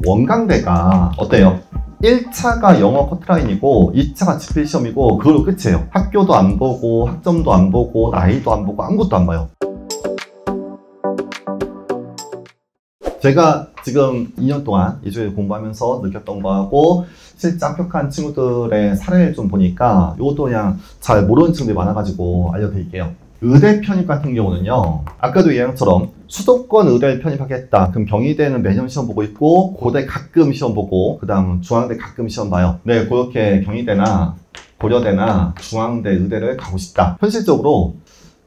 원광대가 어때요? 1차가 영어 커트라인이고 2차가 지필시험이고 그걸로 끝이에요. 학교도 안 보고 학점도 안 보고 나이도 안 보고 아무것도 안 봐요. 제가 지금 2년 동안 이주에 공부하면서 느꼈던 거하고 실제 합격한 친구들의 사례를 좀 보니까 이것도 그냥 잘 모르는 친구들이 많아가지고 알려드릴게요. 의대 편입 같은 경우는요, 아까도 얘기한처럼 수도권 의대를 편입하겠다. 그럼 경희대는 매년 시험 보고 있고 고대 가끔 시험 보고 그 다음 중앙대 가끔 시험 봐요. 네, 그렇게 경희대나 고려대나 중앙대 의대를 가고 싶다. 현실적으로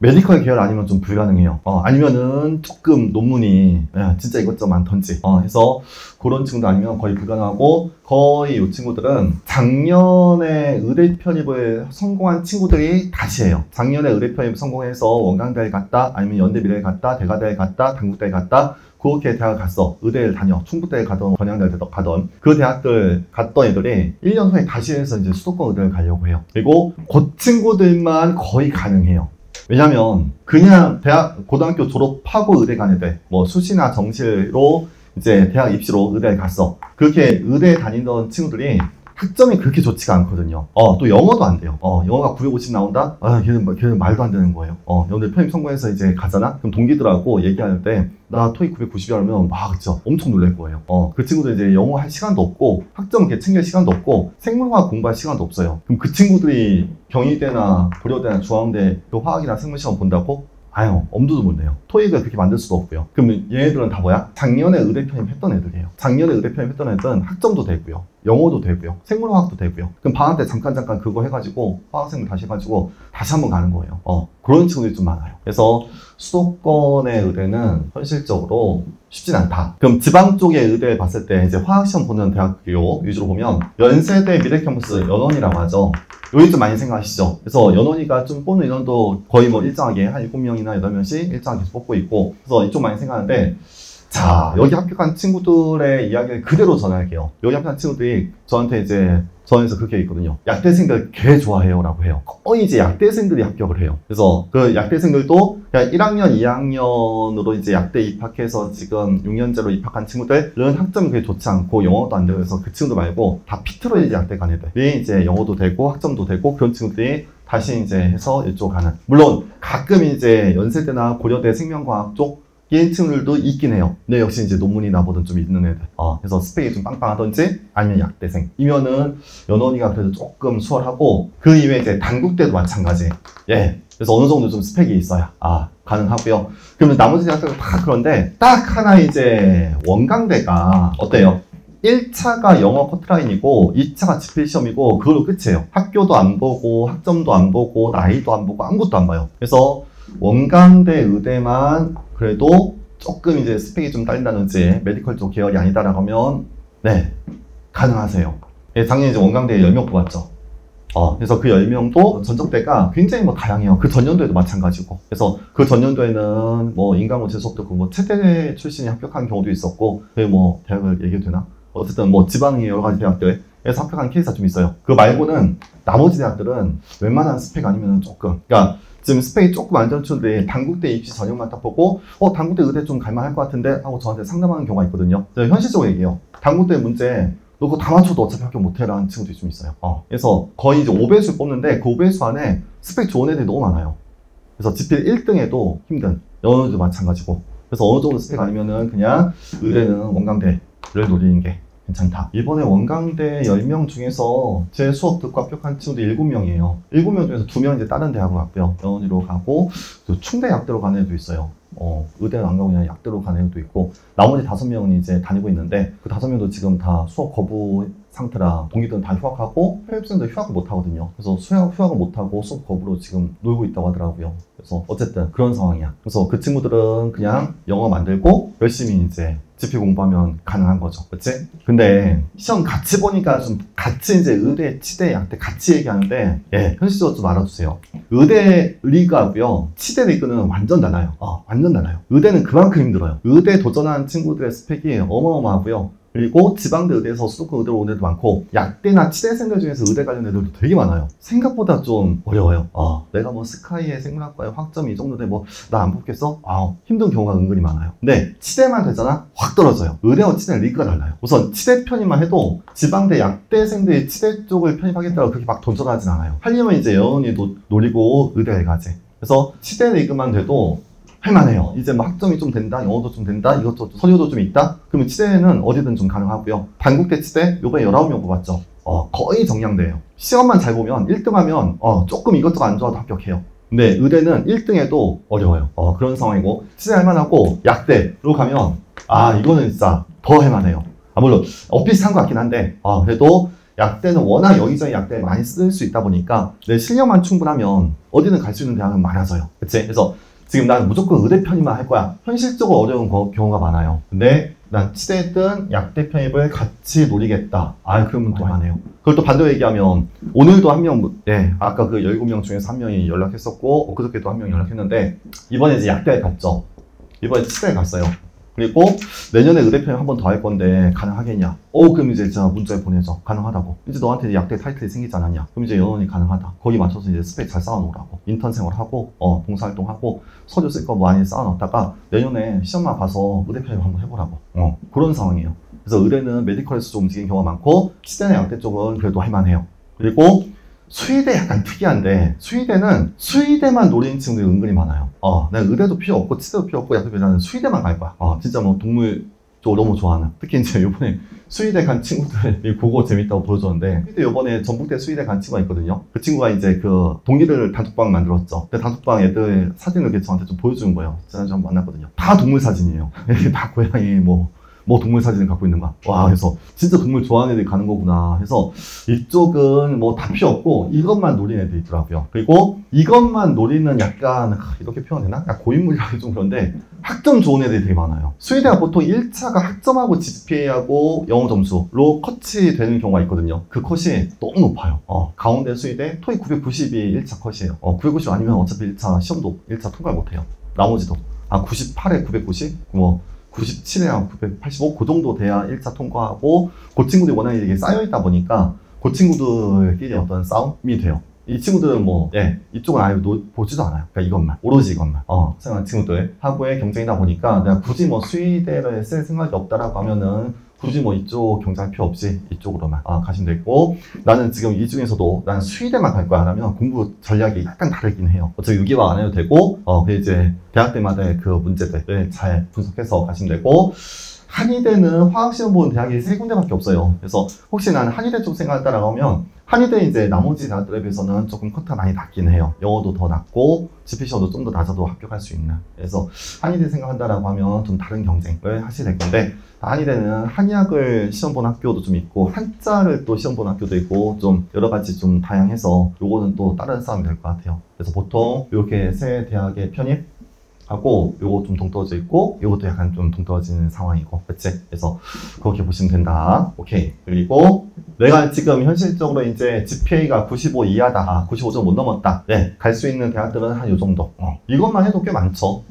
메디컬 계열 아니면 좀 불가능해요. 아니면은 조금 논문이 진짜 이것저것 많던지 해서 그런 친구도 아니면 거의 불가능하고, 거의 이 친구들은 작년에 의대 편입을 성공한 친구들이 다시 해요. 작년에 의대 편입 성공해서 원광대를 갔다, 아니면 연대미래를 갔다, 대가대를 갔다, 단국대를 갔다, 그렇게 대학 갔어. 의대를 다녀. 충북대를 가던, 번양대를 가던 그 대학들 갔던 애들이 1년 후에 다시 해서 이제 수도권 의대를 가려고 해요. 그리고 그 친구들만 거의 가능해요. 왜냐면 그냥 고등학교 졸업하고 의대 간 애들, 뭐 수시나 정시로 이제 대학 입시로 의대에 갔어. 그렇게 의대에 다니던 친구들이 학점이 그렇게 좋지가 않거든요. 또 영어도 안 돼요. 영어가 950 나온다? 걔는 말도 안 되는 거예요. 여러분들 편입 성공해서 이제 가잖아? 그럼 동기들하고 얘기할 때, 나 토익 990이 하면, 그쵸. 엄청 놀랄 거예요. 그 친구들 이제 영어 할 시간도 없고, 학점 이렇게 챙길 시간도 없고, 생물화학 공부할 시간도 없어요. 그럼 그 친구들이 경희대나 고려대나 중앙대 그 화학이나 생물 시험 본다고? 아유, 엄두도 못 내요. 토익을 그렇게 만들 수도 없고요. 그러면 얘네들은 다 뭐야? 작년에 의대 편입했던 애들이에요. 작년에 의대 편입했던 애들은 학점도 되고요, 영어도 되고요, 생물화학도 되고요. 그럼 방학 때 잠깐 그거 해가지고 화학생물 다시 해가지고 다시 한번 가는 거예요. 그런 친구들이 좀 많아요. 그래서 수도권의 의대는 현실적으로 쉽진 않다. 그럼 지방 쪽의 의대를 봤을 때 이제 화학시험 보는 대학교 위주로 보면 연세대 미래캠퍼스 연원이라고 하죠. 여기 좀 많이 생각하시죠? 그래서 연원이가 좀 뽑는 인원도 거의 뭐 일정하게 한 7명이나 8명씩 일정하게 계속 뽑고 있고, 그래서 이쪽 많이 생각하는데, 자, 여기 합격한 친구들의 이야기를 그대로 전할게요. 여기 합격한 친구들이 저한테 이제 전에서 그렇게 있거든요. 약대생들 개 좋아해요 라고 해요. 거의 이제 약대생들이 합격을 해요. 그래서 그 약대생들도 그냥 1학년, 2학년으로 이제 약대 입학해서 지금 6년제로 입학한 친구들은 학점이 그렇게 좋지 않고 영어도 안 되고 해서 그 친구들 말고 다 피트로 이제 약대 간 애들이 이제 영어도 되고 학점도 되고 그런 친구들이 다시 이제 해서 이쪽 가는. 물론 가끔 이제 연세대나 고려대 생명과학 쪽 친구들도 있긴 해요. 근데 역시 이제 논문이 나보다 좀 있는 애들. 그래서 스펙이 좀 빵빵하던지 아니면 약대생이면은 연원이가 그래도 조금 수월하고, 그 이외에 이제 단국대도 마찬가지. 예. 그래서 어느 정도 좀 스펙이 있어야 가능하고요. 그러면 나머지 대학들은 다 그런데 딱 하나 이제 원광대가 어때요? 1차가 영어 커트라인이고 2차가 지필시험이고 그걸로 끝이에요. 학교도 안 보고 학점도 안 보고 나이도 안 보고 아무것도 안 봐요. 그래서 원광대 의대만 그래도 조금 이제 스펙이 좀 딸린다든지 메디컬 쪽 계열이 아니다라고 하면 네, 가능하세요. 작년에 이제 원광대에 10명 뽑았죠. 그래서 그 10명도 전적대가 굉장히 뭐 다양해요. 그 전년도에도 마찬가지고. 그래서 그 전년도에는 뭐 인강고 재수업도 있고 뭐 체대 출신이 합격한 경우도 있었고, 그게 뭐 대학을 얘기해도 되나? 어쨌든 뭐 지방의 여러 가지 대학들에서 합격한 케이스가 좀 있어요. 그 말고는 나머지 대학들은 웬만한 스펙 아니면 조금, 그러니까 지금 스펙이 조금 안 좋은 친구들이 단국대 입시 전형만 딱 보고 단국대 의대 좀 갈만할 것 같은데 하고 저한테 상담하는 경우가 있거든요. 현실적으로 얘기해요. 단국대 문제 너 그거 다 맞춰도 어차피 합격 못해라는 친구들이 좀 있어요. 그래서 거의 이제 5배수 뽑는데 그 5배수 안에 스펙 좋은 애들이 너무 많아요. 그래서 지필 1등에도 힘든, 연원도 마찬가지고. 그래서 어느 정도 스펙 아니면은 그냥 의대는 원광대를 노리는 게 괜찮다. 이번에 원광대 10명 중에서 제 수업 듣고 합격한 친구들 7명이에요. 7명 중에서 2명 이제 다른 대학으로 갔고요. 연원이로 가고, 충대 약대로 가는 애도 있어요. 의대는 안 가고 그냥 약대로 가는 애도 있고, 나머지 5명은 이제 다니고 있는데, 그 5명도 지금 다 수업 거부 상태라 동기들은 다 휴학하고, 편입생도 휴학을 못 하거든요. 그래서 휴학을 못 하고 수업 거부로 지금 놀고 있다고 하더라고요. 그래서 어쨌든 그런 상황이야. 그래서 그 친구들은 그냥 영어 만들고 열심히 이제 지필 공부하면 가능한 거죠. 그치? 근데 시험 같이 보니까 좀 같이 이제 의대, 치대, 약대 같이 얘기하는데, 현실적으로 좀 알아주세요. 의대 리그하고요, 치대 리그는 완전 달라요. 완전 달라요. 의대는 그만큼 힘들어요. 의대 도전하는 친구들의 스펙이 어마어마하고요. 그리고 지방대 의대에서 수도권 의대로 온 애도 많고 약대나 치대생들 중에서 의대 관련 애들도 되게 많아요. 생각보다 좀 어려워요. 내가 뭐 스카이의 생물학과에 학점이 이 정도 돼 뭐 나 안 붙겠어? 힘든 경우가 은근히 많아요. 근데 치대만 되잖아? 확 떨어져요. 의대와 치대는 리그가 달라요. 우선 치대 편입만 해도 지방대 약대생들이 치대 쪽을 편입하겠다고 그렇게 막 도전하진 않아요. 하려면 이제 영원히 노리고 의대에 가지. 그래서 치대 리그만 돼도 할만해요. 이제 뭐 학점이 좀 된다, 영어도 좀 된다, 이것도 서류도 좀 있다? 그러면 치대는 어디든 좀 가능하고요. 단국대 치대 요번에 19명 뽑았죠. 거의 정량대예요. 시험만 잘 보면 1등 하면 조금 이것저것 안 좋아도 합격해요. 근데 의대는 1등에도 어려워요. 그런 상황이고 치대 할만하고 약대로 가면 이거는 진짜 더 할만해요. 물론 비슷한 것 같긴 한데 그래도 약대는 워낙 여기저기 약대 많이 쓸 수 있다 보니까 내 실력만 충분하면 어디든 갈 수 있는 대학은 많아져요. 그치? 그래서 지금 난 무조건 의대 편입만 할 거야. 현실적으로 어려운 경우가 많아요. 근데 난 치대든 약대 편입을 같이 노리겠다. 그러면 또 하네요. 그걸 또 반대로 얘기하면 오늘도 한 명, 아까 그 17명 중에서 한 명이 연락했었고 엊그저께도 한 명이 연락했는데 이번에 이제 약대에 갔죠. 이번에 치대에 갔어요. 그리고 내년에 의대 편입 한 번 더 할 건데 가능하겠냐? 그럼 이제 제가 문자에 보내죠. 가능하다고. 이제 너한테 약대 타이틀이 생기지 않았냐? 그럼 이제 영원히 가능하다. 거기 맞춰서 이제 스펙 잘 쌓아놓으라고. 인턴 생활하고 봉사활동하고 서류 쓸 거 많이 쌓아놓다가 내년에 시험만 봐서 의대 편입 한번 해보라고. 그런 상황이에요. 그래서 의대는 메디컬에서 좀 움직이는 경우가 많고 치대나 약대 쪽은 그래도 할만해요. 그리고 수의대 약간 특이한데 수의대는 수의대만 노리는 친구들이 은근히 많아요. 내가 의대도 필요 없고 치대도 필요 없고 약도 나는 수의대만 갈 거야. 진짜 뭐 동물 쪽 너무 좋아하는. 특히 이제 요번에 수의대 간 친구들이 그거 재밌다고 보여줬는데 수의대 요번에 전북대 수의대 간 친구가 있거든요. 그 친구가 이제 그 동기들 단톡방 만들었죠. 근데 단톡방 애들 사진을 이렇게 저한테 좀 보여주는 거예요. 지난주에 한번 만났거든요. 다 동물 사진이에요. 다 고양이 뭐 동물 사진을 갖고 있는 거야. 그래서 진짜 동물 좋아하는 애들이 가는 거구나 해서 이쪽은 뭐 다 필요 없고 이것만 노리는 애들이 있더라고요. 그리고 이것만 노리는 약간 이렇게 표현되나? 약간 고인물이라고 좀 그런데 학점 좋은 애들이 되게 많아요. 수의대가 보통 1차가 학점하고 GPA하고 영어 점수로 컷이 되는 경우가 있거든요. 그 컷이 너무 높아요. 가운데 수의대 토익 990이 1차 컷이에요. 990 아니면 어차피 1차 시험도 1차 통과 못해요. 나머지도 98에 990 97이랑 985 그 정도 돼야 1차 통과하고 그 친구들이 워낙 이게 쌓여있다 보니까 그 친구들끼리 어떤 싸움이 돼요. 이 친구들은 이쪽은 아예 보지도 않아요. 그러니까 이것만 오로지 이것만 생각하는 친구들 하고의 경쟁이다 보니까 내가 굳이 뭐 수의대를 쓸 생각이 없다라고 하면은 굳이 뭐 이쪽 경쟁할 필요 없이 이쪽으로만 가시면 되고 나는 지금 이 중에서도 난 수의대만 갈 거야 하면 공부 전략이 약간 다르긴 해요. 어차피 유기화 안 해도 되고 이제 대학들마다의 그 문제들을 잘 분석해서 가시면 되고 한의대는 화학시험 보는 대학이 3군데밖에 없어요. 그래서 혹시 나는 한의대 쪽 생각한다라고 하면 한의대 이제 나머지 대학들에 비해서는 조금 컷가 많이 낮긴 해요. 영어도 더 낮고 GP시험도 좀 더 낮아도 합격할 수 있는. 그래서 한의대 생각한다라고 하면 좀 다른 경쟁을 하시게 될 건데 한의대는 한의학을 시험 본 학교도 좀 있고 한자를 또 시험 본 학교도 있고 좀 여러 가지 좀 다양해서 요거는 또 다른 싸움이 될 것 같아요. 그래서 보통 이렇게 세 대학의 편입 하고 요거 좀 동떨어져 있고 요것도 약간 좀 동떨어지는 상황이고 그치? 그래서 그렇게 보시면 된다. 오케이. 그리고 내가 지금 현실적으로 이제 GPA가 95 이하다 95점 못 넘었다 갈 수 있는 대학들은 한 요 정도 이것만 해도 꽤 많죠.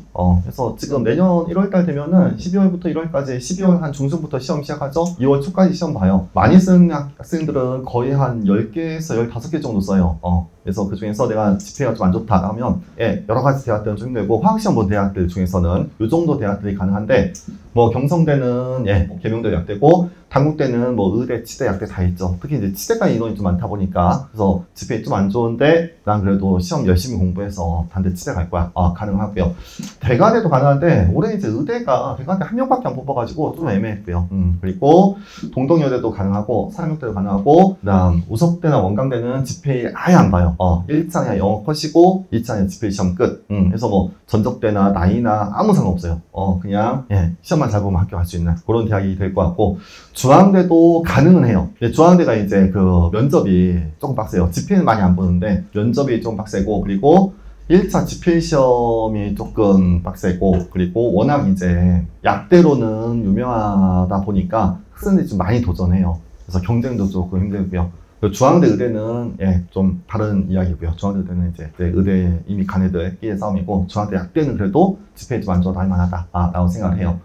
그래서 지금 내년 1월달 되면은 12월부터 1월까지 12월 한 중순부터 시험 시작하죠. 2월 초까지 시험 봐요. 많이 쓰는 학생들은 거의 한 10개에서 15개 정도 써요. 그래서 그 중에서 내가 GPA가 좀 안 좋다 하면 여러 가지 대학들은 좀 힘들고 화학시험 본 대학들 중에서는 이 정도 대학들이 가능한데 뭐 경성대는 계명대 약대고 단국대는 뭐 의대, 치대, 약대 다 있죠. 특히 이제 치대가 인원이 좀 많다 보니까 그래서 GPA 좀 안 좋은데 난 그래도 시험 열심히 공부해서 단대 치대 갈 거야. 가능하고요. 대가대도 가능한데 올해 이제 의대가 대가대 한 명밖에 안 뽑아가지고 좀 애매했고요. 그리고 동덕여대도 가능하고 사람육대도 가능하고 그다음 우석대나 원광대는 GPA 아예 안 봐요. 1차는 영어 컷이고 2차는 GPA 시험 끝. 그래서 뭐 전적대나 나이나 아무 상관없어요. 그냥 시험만 잘 보면 합격할 수 있는 그런 대학이 될 것 같고 중앙대도 가능은 해요. 중앙대가 이제 그 면접이 조금 빡세요. GPA는 많이 안 보는데 면접이 좀 빡세고 그리고 1차 GPA 시험이 조금 빡세고 그리고 워낙 이제 약대로는 유명하다 보니까 학생들이 좀 많이 도전해요. 그래서 경쟁도 조금 힘들고요. 중앙대 의대는 좀 다른 이야기고요. 중앙대 의대는 이제 의대 이미 간 애들끼리의 싸움이고 중앙대 약대는 그래도 GPA 좀 안 좋아도 할만하다 라고 생각을 해요.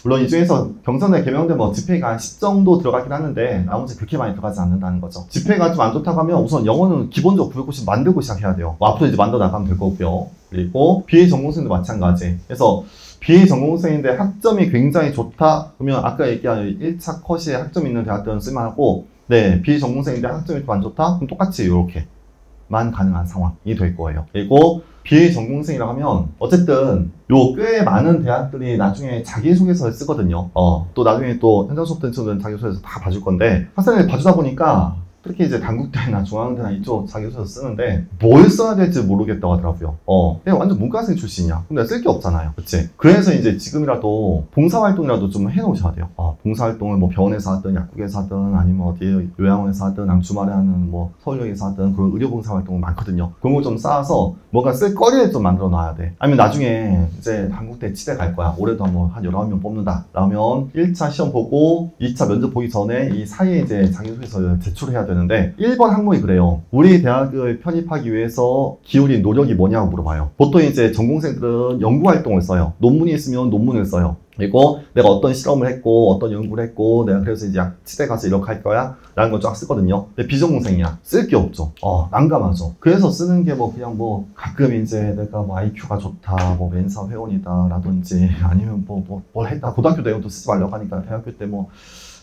물론 이 중에서 경선에 개명된 뭐 집회가 한 10 정도 들어가긴 하는데 나머지 그렇게 많이 들어가지 않는다는 거죠. 집회가 좀 안 좋다고 하면 우선 영어는 기본적으로 990 만들고 시작해야 돼요. 뭐 앞으로 이제 만들어 나가면 될 거고요. 그리고 BA 전공생도 마찬가지. 그래서 BA 전공생인데 학점이 굉장히 좋다 그러면 아까 얘기한 1차 컷에 학점 있는 대학들은 쓸만하고, 네, BA 전공생인데 학점이 좀 안 좋다? 그럼 똑같이 이렇게만 가능한 상황이 될 거예요. 그리고 BA 전공생이라고 하면 어쨌든 요 꽤 많은 대학들이 나중에 자기소개서를 쓰거든요. 또 나중에 또 현장 수업 때 친구들은 자기소개서 다 봐줄 건데, 학생들이 봐주다 보니까 특히 이제 단국대나 중앙대나 이쪽 자기소개서 쓰는데 뭘 써야 될지 모르겠다고 하더라고요. 그냥 완전 문과생 출신이야. 근데 쓸 게 없잖아요. 그치? 그래서 이제 지금이라도 봉사활동이라도 좀 해놓으셔야 돼요. 봉사활동을 뭐 병원에서 하든 약국에서 하든 아니면 어디 요양원에서 하든 아니면 주말에 하는 뭐 서울역에서 하든 그런 의료봉사활동 많거든요. 그런 거 좀 쌓아서 뭔가 쓸 거리를 좀 만들어 놔야 돼. 아니면 나중에 이제 단국대 치대 갈 거야. 올해도 뭐 한 19명 뽑는다. 그러면 1차 시험 보고 2차 면접 보기 전에 이 사이에 이제 자기소개서를 제출해야 되는데 1번 항목이 그래요. 우리 대학을 편입하기 위해서 기울인 노력이 뭐냐고 물어봐요. 보통 이제 전공생들은 연구활동을 써요. 논문이 있으면 논문을 써요. 그리고 내가 어떤 실험을 했고 어떤 연구를 했고 내가 그래서 이제 치대 가서 이렇게 할 거야 라는 걸 쫙 쓰거든요. 근데 비전공생이야. 쓸 게 없죠. 난감하죠. 그래서 쓰는 게 뭐 그냥 뭐 가끔 이제 내가 뭐 IQ가 좋다 뭐 멘사 회원이다 라든지 아니면 뭘 했다. 고등학교 내용도 쓰지 말라고 하니까 대학교 때 뭐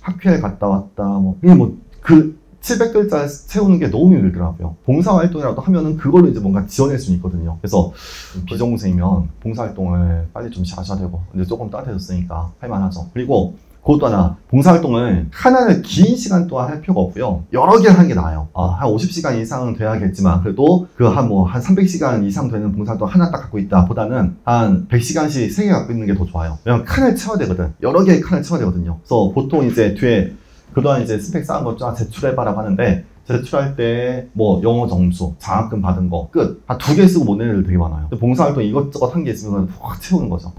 학회에 갔다 왔다 뭐 그냥 뭐 그 700글자 채우는 게 너무 힘들더라고요. 봉사활동이라도 하면은 그걸로 이제 뭔가 지어낼 수 있거든요. 그래서 비전공생이면 봉사활동을 빨리 좀 시작하셔야 되고, 이제 조금 따뜻해졌으니까 할만하죠. 그리고 그것도 하나, 봉사활동을 하나를 긴 시간 동안 할 필요가 없고요. 여러 개를 하는 게 나아요. 한 50시간 이상은 돼야겠지만, 그래도 그 한 300시간 이상 되는 봉사활동 하나 딱 갖고 있다 보다는 한 100시간씩 3개 갖고 있는 게 더 좋아요. 왜냐면 칸을 채워야 되거든. 여러 개의 칸을 채워야 되거든요. 그래서 보통 이제 뒤에 그동안 이제 스펙 쌓은 것 쫙 제출해봐라고 하는데, 제출할 때 뭐 영어 점수, 장학금 받은 거 끝. 한 2개 쓰고 못 내는 애들 되게 많아요. 봉사활동 이것저것 한 게 있으면 확 채우는 거죠.